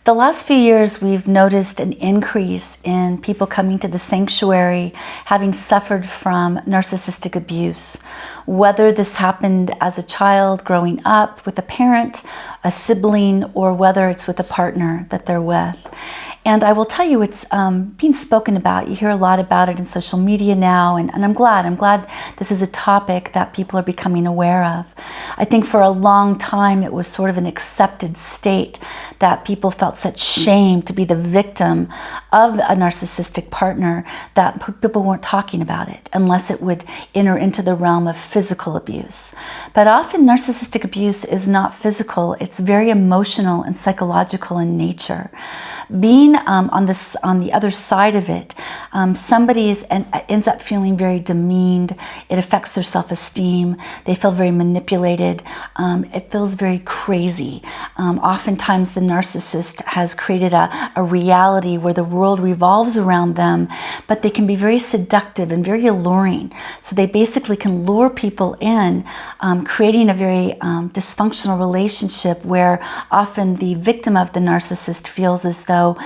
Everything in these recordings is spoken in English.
The last few years, we've noticed an increase in people coming to the sanctuary having suffered from narcissistic abuse. Whether this happened as a child growing up with a parent, a sibling, or whether it's with a partner that they're with. And I will tell you, it's being spoken about. You hear a lot about it in social media now, and I'm glad this is a topic that people are becoming aware of. I think for a long time it was sort of an accepted state that people felt such shame to be the victim of a narcissistic partner that people weren't talking about it unless it would enter into the realm of physical abuse. But often narcissistic abuse is not physical, it's very emotional and psychological in nature. Being on the other side of it, somebody ends up feeling very demeaned. It affects their self-esteem. They feel very manipulated. It feels very crazy. Oftentimes the narcissist has created a reality where the world revolves around them, but they can be very seductive and very alluring. So they basically can lure people in, creating a very dysfunctional relationship where often the victim of the narcissist feels as though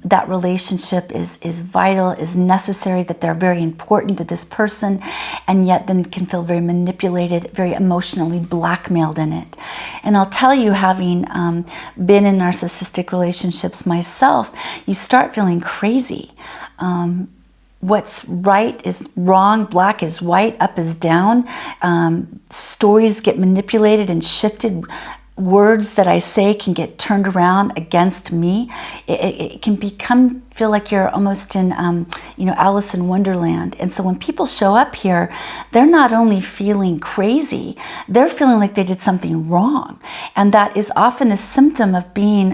that relationship is vital, is necessary, that they're very important to this person, and yet then can feel very manipulated, very emotionally blackmailed in it. And I'll tell you, having been in narcissistic relationships myself, you start feeling crazy. What's right is wrong, black is white, up is down. Stories get manipulated and shifted. Words that I say can get turned around against me. It can feel like you're almost in, Alice in Wonderland. And so when people show up here, they're not only feeling crazy, they're feeling like they did something wrong. And that is often a symptom of being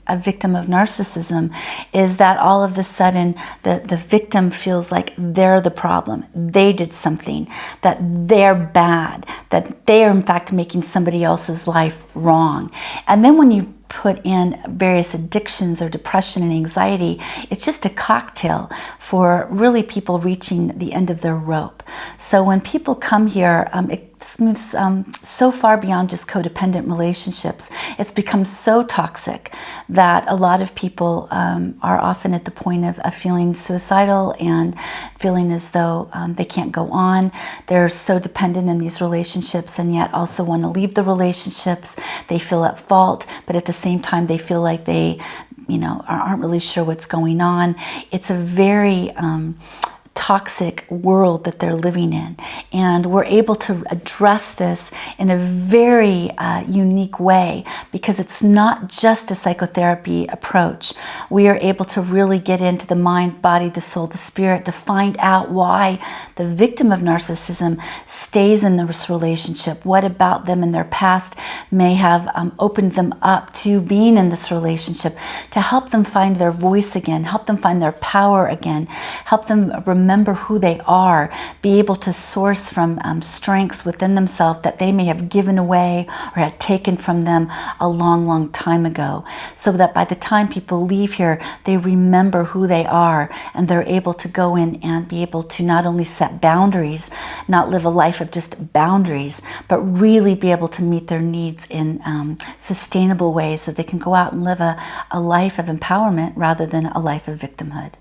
a victim of narcissism, is that all of a sudden the victim feels like they're the problem. They did something, that they're bad, that they are in fact making somebody else's life wrong. And then when you put in various addictions or depression and anxiety, it's just a cocktail for really people reaching the end of their rope. So when people come here, it moves so far beyond just codependent relationships. It's become so toxic that a lot of people are often at the point of feeling suicidal and feeling as though they can't go on. They're so dependent in these relationships and yet also want to leave the relationships. They feel at fault, but at the same time they feel like they aren't really sure what's going on. It's a very toxic world that they're living in. And we're able to address this in a very unique way, because it's not just a psychotherapy approach. We are able to really get into the mind, body, the soul, the spirit to find out why the victim of narcissism stays in this relationship. What about them in their past may have opened them up to being in this relationship, to help them find their voice again, help them find their power again, help them remember who they are, be able to source from strengths within themselves that they may have given away or had taken from them a long, long time ago. So that by the time people leave here, they remember who they are and they're able to go in and be able to not only set boundaries, not live a life of just boundaries, but really be able to meet their needs in sustainable ways so they can go out and live a life of empowerment rather than a life of victimhood.